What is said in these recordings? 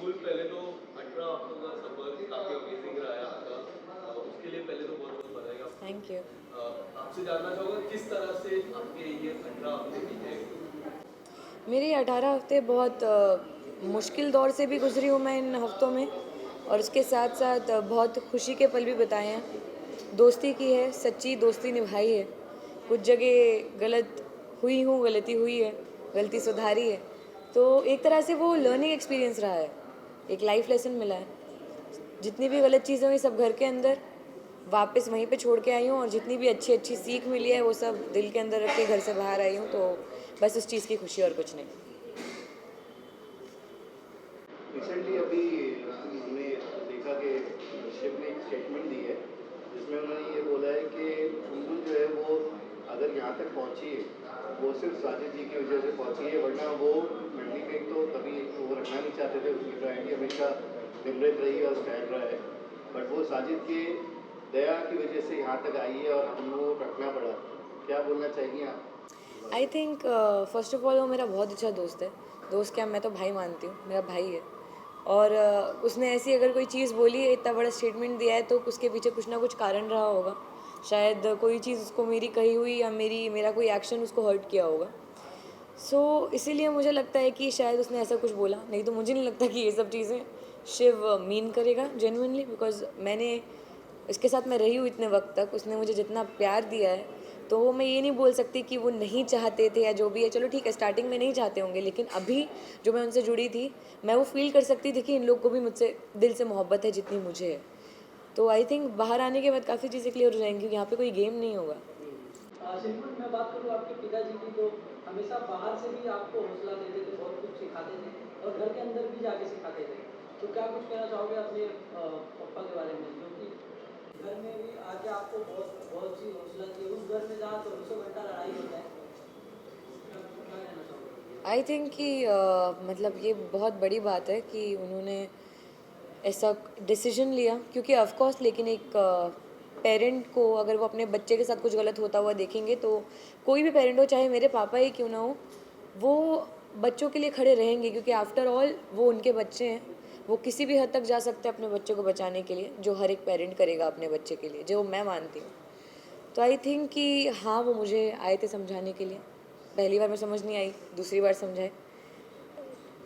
सुम्बुल पहले तो 18 हफ्तों का सफर काफ़ी अमेजिंग रहा है आपका। उसके लिए पहले तो बहुत बहुत बधाई आपको। Thank you. आपसे जानना चाहूँगा किस तरह से आपके ये 18 हफ्ते बीते। मेरे 18 हफ्ते बहुत मुश्किल दौर से भी गुजरी हूँ मैं इन हफ्तों में, और उसके साथ साथ बहुत खुशी के पल भी बिताए हैं। दोस्ती की है, सच्ची दोस्ती निभाई है। कुछ जगह गलत हुई हूँ, गलती हुई है, गलती सुधारी है। तो एक तरह से वो लर्निंग एक्सपीरियंस रहा है, एक लाइफ लेसन मिला है। जितनी भी गलत चीज़ें हुई सब घर के अंदर वापस वहीं पे छोड़ के आई हूँ, और जितनी भी अच्छी अच्छी सीख मिली है वो सब दिल के अंदर रख के घर से बाहर आई हूँ। तो बस उस चीज़ की खुशी और कुछ नहीं। रिसेंटली अभी हमने देखा कि शिव ने एक स्टेटमेंट दी है जिसमें उन्होंने ये बोला है कि सुम्बुल जो है वो अगर यहाँ तक पहुँची है वो सिर्फ साजिद जी की वजह से पहुँची है, वरना वो मंडी में तो कभी वो रखना नहीं चाहते थे। उसकी प्रायोरिटी हमेशा निमृत रही और स्टैंड रहा है, बट वो साजिद के दया की वजह से यहाँ तक आई है और हमको रखना पड़ा। क्या बोलना चाहिए आप? I think first of all वो मेरा बहुत अच्छा दोस्त है। दोस्त क्या, मैं तो भाई मानती हूँ, मेरा भाई है। और उसने ऐसी अगर कोई चीज़ बोली है, इतना बड़ा स्टेटमेंट दिया है, तो उसके पीछे कुछ ना कुछ कारण रहा होगा। शायद कोई चीज़ उसको मेरी कही हुई, या मेरा कोई एक्शन उसको हर्ट किया होगा। इसीलिए मुझे लगता है कि शायद उसने ऐसा कुछ बोला, नहीं तो मुझे नहीं लगता कि ये सब चीज़ें शिव मीन करेगा जेन्युइनली। बिकॉज मैंने इसके साथ मैं रही हूँ इतने वक्त तक, उसने मुझे जितना प्यार दिया है, तो वो मैं ये नहीं बोल सकती कि वो नहीं चाहते थे या जो भी है। चलो ठीक है, स्टार्टिंग में नहीं चाहते होंगे, लेकिन अभी जो मैं उनसे जुड़ी थी, मैं वो फील कर सकती थी कि इन लोग को भी मुझसे दिल से मोहब्बत है जितनी मुझे है। तो आई थिंक बाहर आने के बाद काफ़ी चीज़ें क्लियर हो जाएंगी, क्योंकि यहाँ पे कोई गेम नहीं होगा। सिंपल मैं बात करूँ आपके पिताजी की, तो हमेशा बाहर से भी आपको हौसला देते थे, बहुत कुछ सिखाते थे, और घर के अंदर भी जाके सिखाते थे। तो क्या कुछ कहना चाहोगे अपने पापा के बारे में, जो कि घर में भी आके आपको बहुत बहुत सी हौसला दी, उस घर में जहाँ 24 घंटा लड़ाई होता है, क्या कहना चाहोगे? आई थिंक कि मतलब ये बहुत बड़ी बात है कि उन्होंने ऐसा डिसीजन लिया, क्योंकि ऑफ कोर्स, लेकिन एक पेरेंट को अगर वो अपने बच्चे के साथ कुछ गलत होता हुआ देखेंगे, तो कोई भी पेरेंट हो, चाहे मेरे पापा ही क्यों ना हो, वो बच्चों के लिए खड़े रहेंगे, क्योंकि आफ्टर ऑल वो उनके बच्चे हैं। वो किसी भी हद तक जा सकते हैं अपने बच्चे को बचाने के लिए, जो हर एक पेरेंट करेगा अपने बच्चे के लिए, जो मैं मानती हूँ। तो आई थिंक कि हाँ, वो मुझे आए थे समझाने के लिए। पहली बार मैं समझ नहीं आई, दूसरी बार समझाए,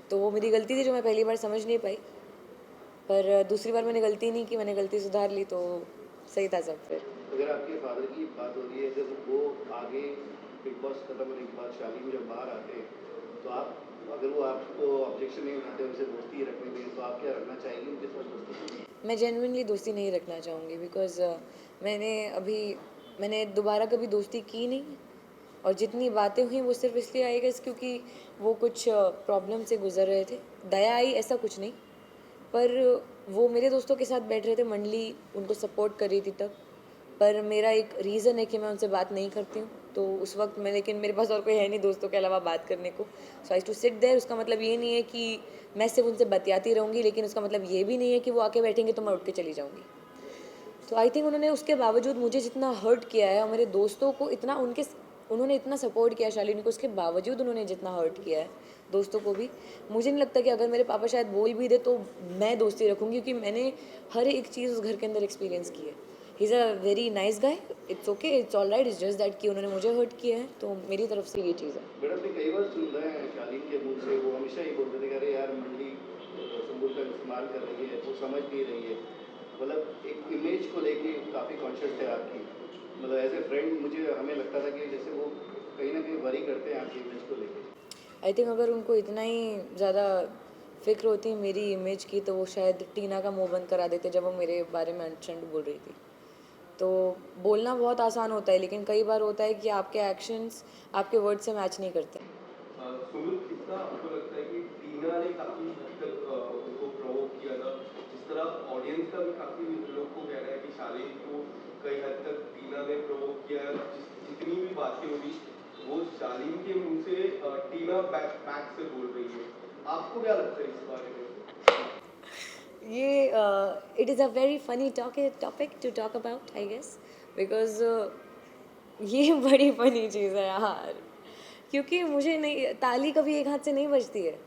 तो वो मेरी गलती थी जो मैं पहली बार समझ नहीं पाई। पर दूसरी बार मैंने गलती नहीं की, मैंने गलती सुधार ली, तो सही था सब फिर। अगर आपके फादर की बात हो रही है, अगर वो आगे बिग बॉस खत्म होने के बाद शादी में जब बाहर आते हैं, तो आप, अगर वो आपको ऑब्जेक्शन नहीं उठाते, उनसे दोस्ती रखने दें, तो आप क्या रखना चाहेंगे उनके साथ दोस्ती? मैं जेन्युइनली दोस्ती नहीं रखना चाहूँगी, बिकॉज मैंने अभी मैंने दोबारा कभी दोस्ती की नहीं। और जितनी बातें हुई वो सिर्फ इसलिए आई गेस क्योंकि वो कुछ प्रॉब्लम से गुजर रहे थे। दया आई ऐसा कुछ नहीं, पर वो मेरे दोस्तों के साथ बैठ रहे थे, मंडली उनको सपोर्ट कर रही थी तब। पर मेरा एक रीज़न है कि मैं उनसे बात नहीं करती हूँ, तो उस वक्त मैं, लेकिन मेरे पास और कोई है नहीं दोस्तों के अलावा बात करने को। सो आई टू सिट देयर। उसका मतलब ये नहीं है कि मैं सिर्फ उनसे बतियाती रहूँगी, लेकिन उसका मतलब ये भी नहीं है कि वो आके बैठेंगे तो मैं उठ के चली जाऊँगी। तो आई थिंक उन्होंने उसके बावजूद मुझे जितना हर्ट किया है, और मेरे दोस्तों को इतना उन्होंने इतना सपोर्ट किया शालिनी को, उसके बावजूद उन्होंने जितना हर्ट किया है दोस्तों को भी, मुझे नहीं लगता कि अगर मेरे पापा शायद बोल भी दे तो मैं दोस्ती रखूँगी, क्योंकि मैंने हर एक चीज़ उस घर के अंदर एक्सपीरियंस की है। He is a very nice guy, it's okay, it's all right, it's just that कि उन्होंने मुझे हर्ट किया है, तो मेरी तरफ से ये चीज़ है। बट हमने कई बार सुन रहे हैं शालीन के मुंह से, वो हमेशा ही बोलते थे कि अरे यार मंडी संबुल का इस्तेमाल कर रही है, वो समझ नहीं रही है। मतलब एक इमेज को लेके काफ़ी कॉन्शियस थे आपकी, मतलब एज ए फ्रेंड मुझे हमें लगता था कि जैसे वो कहीं ना कहीं वरी करते हैं आपकी इमेज को लेके। आई थिंक अगर उनको इतना ही ज़्यादा फिक्र होती मेरी इमेज की, तो वो शायद टीना का मुंह बंद करा देते जब वो मेरे बारे में अनचंड बोल रही थी। तो बोलना बहुत आसान होता है, लेकिन कई बार होता है कि आपके एक्शंस आपके वर्ड से मैच नहीं करते। सुमित, कितना आपको लगता है कि टीना ने काफी हद तक उनको प्रोवोक किया था, जिस तरह ऑडियंस का भी काफी लोग को कहना है कि शालीन को कई हद तक टीना ने प्रोवोक किया है। जितनी भी बातें हुई वो शालीन के मुंह से टीना बैक से बोल रही है। आपको क्या लगता है इस बारे में? ये it is a very funny topic to talk about, I guess, because ये बड़ी फनी चीज़ है यार, क्योंकि मुझे नहीं, ताली कभी एक हाथ से नहीं बजती है।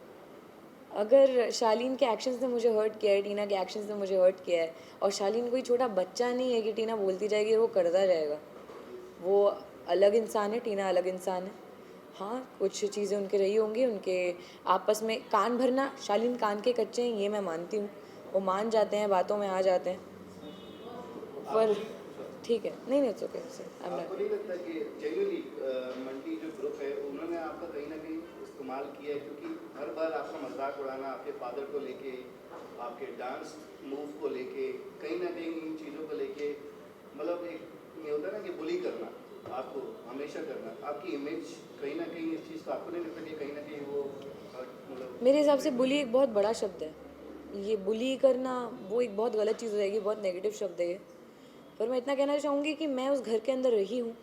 अगर शालीन के एक्शंस ने मुझे हर्ट किया है, टीना के एक्शंस ने मुझे हर्ट किया है, और शालीन कोई छोटा बच्चा नहीं है कि टीना बोलती जाएगी और वो करता जाएगा। वो अलग इंसान है, टीना अलग इंसान है। हाँ, कुछ चीज़ें उनके रही होंगी, उनके आपस में कान भरना, शालीन कान के कच्चे हैं ये मैं मानती हूँ, वो मान जाते हैं, बातों में आ जाते हैं, पर ठीक है, नहीं नहीं, इट्स ओके, आई एम आपको नॉट। नहीं लगता कि जेन्युइनली मंडी जो ग्रुप है उन्होंने आपका कहीं ना कहीं इस्तेमाल किया है, क्योंकि हर बार आपका मजाक उड़ाना आपके फादर को लेके, आपके डांस मूव को लेके, कहीं ना कहीं इन चीज़ों को लेके, मतलब एक ये होता है ना कि बुली करना आपको हमेशा करना, आपकी इमेज कहीं ना कहीं इस चीज़ को आपको नहीं लगता कि कहीं ना कहीं वो मतलब मेरे हिसाब से बुली एक बहुत बड़ा शब्द है, ये बुली करना वो एक बहुत गलत चीज़ हो जाएगी, बहुत नेगेटिव शब्द है ये। पर मैं इतना कहना चाहूँगी कि मैं उस घर के अंदर रही हूँ,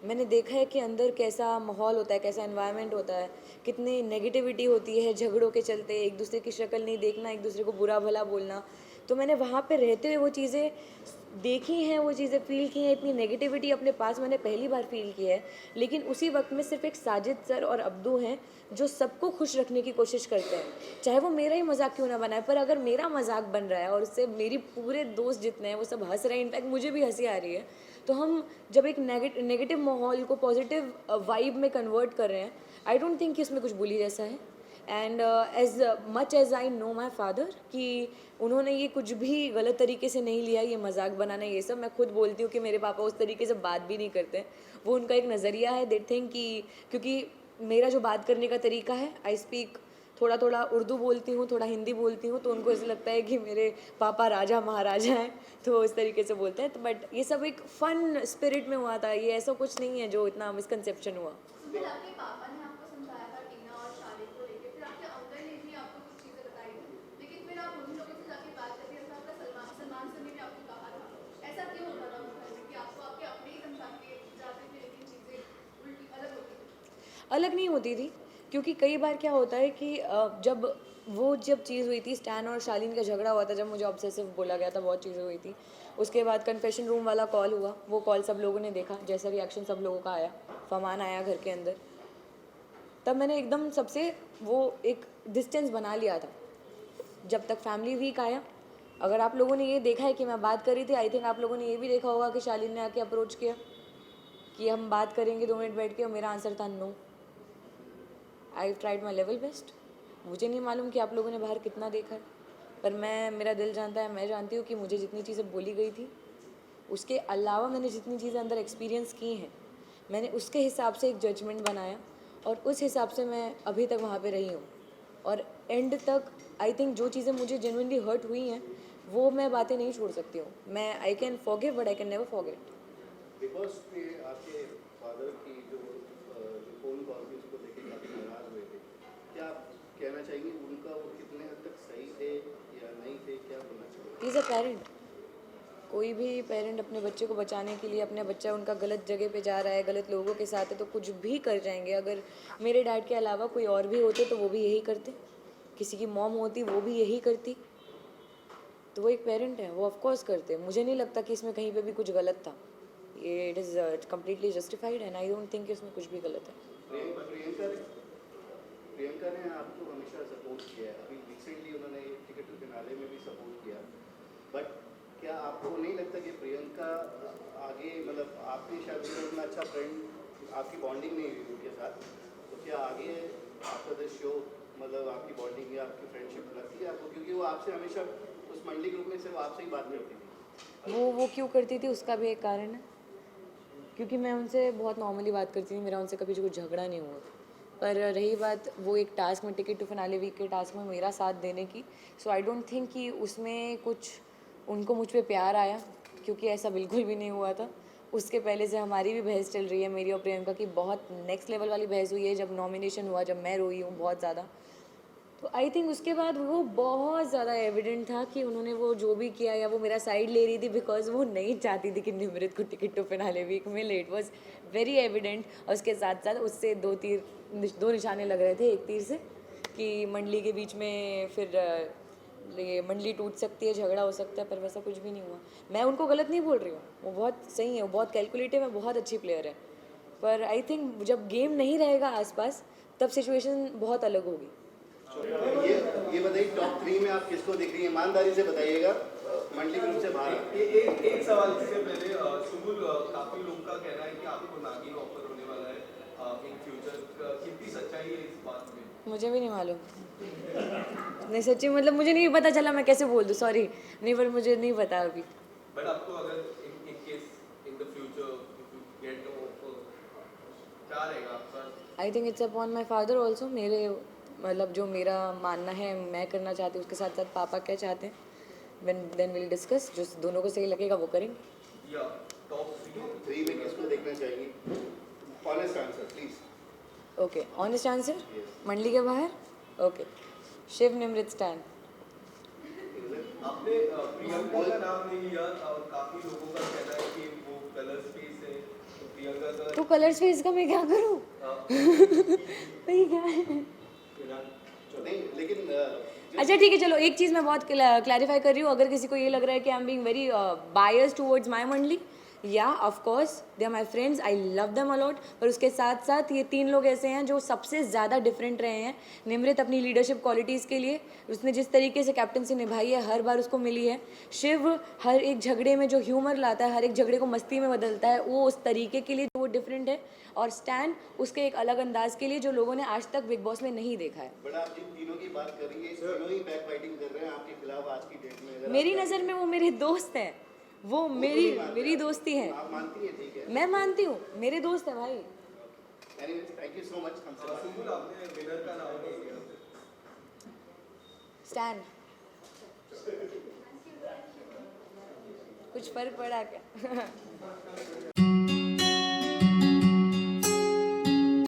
मैंने देखा है कि अंदर कैसा माहौल होता है, कैसा एनवायरनमेंट होता है, कितनी नेगेटिविटी होती है झगड़ों के चलते, एक दूसरे की शक्ल नहीं देखना, एक दूसरे को बुरा भला बोलना। तो मैंने वहाँ पे रहते हुए वो चीज़ें देखी हैं, वो चीज़ें फ़ील की हैं, इतनी नेगेटिविटी अपने पास मैंने पहली बार फ़ील की है। लेकिन उसी वक्त में सिर्फ एक साजिद सर और अब्दू हैं जो सबको खुश रखने की कोशिश करते हैं, चाहे वो मेरा ही मजाक क्यों ना बनाए, पर अगर मेरा मजाक बन रहा है और उससे मेरी पूरे दोस्त जितने हैं वो सब हंस रहे हैं, इनफैक्ट मुझे भी हंसी आ रही है, तो हम जब एक नेगेटिव माहौल को पॉजिटिव वाइब में कन्वर्ट कर रहे हैं, आई डोंट थिंक कि इसमें कुछ बुली जैसा है। And as much as I know my father कि उन्होंने ये कुछ भी गलत तरीके से नहीं लिया, ये मजाक बनाना ये सब, मैं खुद बोलती हूँ कि मेरे पापा उस तरीके से बात भी नहीं करते, वो उनका एक नज़रिया है, दे थिंक कि क्योंकि मेरा जो बात करने का तरीका है, आई स्पीक थोड़ा थोड़ा उर्दू बोलती हूँ, थोड़ा हिंदी बोलती हूँ, तो उनको ऐसा लगता है कि मेरे पापा राजा महाराजा हैं, तो वो इस तरीके से बोलते हैं। तो बट ये सब एक फ़न स्पिरिट में हुआ था, ये ऐसा कुछ नहीं है जो इतना मिसकंसेप्शन हुआ। फिर आपके पापा ने आपको समझाया था टीना और शालिन को लेके, फिर आपके अंकल ने भी आपको कुछ चीज़ें बताई थी, लेकिन फिर आप उन लोगों से जाके बात करके, जैसा आपका सलमान सर ने भी आपको कहा था, ऐसा क्यों होता था उस घर में कि आपको आपके अपने ही समझा के जाते थे लेकिन चीज़ें उल्टी अलग होती थी? अलग नहीं होती थी, क्योंकि कई बार क्या होता है कि जब चीज़ हुई थी, स्टैन और शालीन का झगड़ा हुआ था, जब मुझे ऑब्सेसिव बोला गया था, बहुत चीज़ें हुई थी, उसके बाद कन्फेशन रूम वाला कॉल हुआ, वो कॉल सब लोगों ने देखा, जैसा रिएक्शन सब लोगों का आया, फरमान आया घर के अंदर, तब मैंने एकदम सबसे वो एक डिस्टेंस बना लिया था। जब तक फैमिली वीक आया, अगर आप लोगों ने ये देखा है कि मैं बात कर रही थी, आई थिंक आप लोगों ने ये भी देखा होगा कि शालीन ने आके अप्रोच किया कि हम बात करेंगे 2 मिनट बैठ के, और मेरा आंसर था no. I tried my level best. मुझे नहीं मालूम कि आप लोगों ने बाहर कितना देखा है, पर मेरा दिल जानता है, मैं जानती हूँ कि मुझे जितनी चीज़ें बोली गई थी, उसके अलावा मैंने जितनी चीज़ें अंदर एक्सपीरियंस की हैं, मैंने उसके हिसाब से एक जजमेंट बनाया, और उस हिसाब से मैं अभी तक वहाँ पे रही हूँ। और एंड तक आई थिंक जो चीज़ें मुझे जेन्युइनली हर्ट हुई हैं, वो मैं बातें नहीं छोड़ सकती हूँ। मैं I can forgive but I can never forget. Because के आपके फादर की जो फ़ोन कॉल थी उसको लेके काफ़ी नाराज़ हुए थे, क्या आप कहना चाहेंगे उनका वो कितने हद तक सही थे या नहीं थे, क्या बोलना चाहिए? He is a parent. कोई भी पेरेंट अपने बच्चे को बचाने के लिए, अपने बच्चा उनका गलत जगह पे जा रहा है, गलत लोगों के साथ है, तो कुछ भी कर जाएंगे। अगर मेरे डैड के अलावा कोई और भी होते तो वो भी यही करते, किसी की मॉम होती वो भी यही करती, तो वो एक पेरेंट है, वो ऑफकोर्स करते। मुझे नहीं लगता कि इसमें कहीं पे भी कुछ गलत था, ये it is completely justified and I don't think कि इसमें कुछ भी गलत है। प्रियंका ने आपको हमेशा सपोर्ट किया है, अभी रिसेंटली उन्होंने टिकट टू फिनाले में भी सपोर्ट किया, बट क्या आपको नहीं लगता कि प्रियंका आगे, मतलब आपने शायद उनका उतना अच्छा फ्रेंड, आपकी बॉन्डिंग नहीं हुई उनके साथ, तो क्या आगे आफ्टर द शो मतलब आपकी बॉन्डिंग या आपकी फ्रेंडशिप लगती है आपको, क्योंकि वो आपसे हमेशा उस मंडी ग्रुप में सिर्फ आपसे ही बात करती थी? वो क्यों करती थी उसका भी एक कारण है, क्योंकि मैं उनसे बहुत नॉर्मली बात करती थी, मेरा उनसे कभी कुछ झगड़ा नहीं हुआ। पर रही बात वो एक टास्क में, टिकट टू फिनाले वीक के टास्क में मेरा साथ देने की, सो आई डोंट थिंक कि उसमें कुछ उनको मुझ पे प्यार आया, क्योंकि ऐसा बिल्कुल भी नहीं हुआ था। उसके पहले से हमारी भी बहस चल रही है, मेरी और प्रियंका की बहुत नेक्स्ट लेवल वाली बहस हुई है, जब नॉमिनेशन हुआ, जब मैं रोई हूँ बहुत ज़्यादा। तो आई थिंक उसके बाद वो बहुत ज़्यादा एविडेंट था कि उन्होंने वो जो भी किया, या वो मेरा साइड ले रही थी बिकॉज वो नहीं चाहती थी कि निमृत को टिकट टू फिनाले वीक मिले। It was very evident. और उसके साथ साथ उससे दो निशाने लग रहे थे, एक तीर से कि मंडली के बीच में फिर ये मंडली टूट सकती है, झगड़ा हो सकता है, पर वैसा कुछ भी नहीं हुआ। मैं उनको गलत नहीं बोल रही हूँ, वो बहुत सही है, वो बहुत कैलकुलेटिव है, बहुत अच्छी प्लेयर है, पर आई थिंक जब गेम नहीं रहेगा आसपास तब सिचुएशन बहुत अलग होगी। ये बताइए टॉप 3 में आप किसको देख रही हैं, ईमानदारी से बताइएगा, मंडली ग्रुप से बाहर आके। एक सवाल इससे पहले सुबुल, काफी लोग का कहना है कि आपको नागिन ऑफर होने वाला है इन फ्यूचर, कितनी सच्चाई है इस बात में? मुझे भी नहीं मालूम। नहीं सच्ची, मतलब मुझे नहीं पता चला, मैं कैसे बोल दूँ, सॉरी। नहीं, पर मुझे नहीं पता अभी। बट आपको अगर in case in the future if you get offer, क्या रहेगा आपका? I think it's upon my father also. मेरे मतलब जो मेरा मानना है मैं करना चाहती हूँ, उसके साथ साथ पापा क्या चाहते हैं, देन विल डिस्कस। जो दोनों को सही लगेगा वो करेंगे। या टॉप 3 में किसको देखना चाहिए? Honest answer please. Okay, honest answer. मंडली के बाहर। Okay, Shiv Nimrit Stan. आपने प्रियंका का नाम नहीं लिया और काफी लोगों का कहना है कि वो कलर स्पेस है, तो प्रियंका का तो कलर स्पेस का मैं क्या करूँ? वही क्या है? नहीं लेकिन अच्छा ठीक है, चलो एक चीज़ मैं बहुत क्लैरिफाई कर रही हूँ। अगर किसी को ये लग रहा है कि I am being very biased towards my मंडली, या of course they are my friends, I love them a lot. पर उसके साथ साथ ये 3 लोग ऐसे हैं जो सबसे ज़्यादा डिफरेंट रहे हैं। निमृत अपनी लीडरशिप क्वालिटीज़ के लिए, उसने जिस तरीके से कैप्टनसी निभाई है हर बार उसको मिली है। शिव हर एक झगड़े में जो ह्यूमर लाता है, हर एक झगड़े को मस्ती में बदलता है, वो उस तरीके के लिए वो डिफरेंट है। और स्टैन उसके एक अलग अंदाज के लिए जो लोगों ने आज तक बिग बॉस में नहीं देखा है। बट आप जिन तीनों की बात कर रही है, तीनों ही बैक फाइटिंग कर रहे हैं आपके खिलाफ आज की डेट में। अगर मेरी नज़र में वो मेरे दोस्त हैं, वो मेरी दोस्ती है। आप मानती हैं, ठीक है। मैं मानती हूँ, मेरे दोस्त है भाई। Anyways thank you so much हमसे बात सुबुल, आपने विनर का नाम नहीं लिया। स्टैन। कुछ फर्क पड़ा क्या?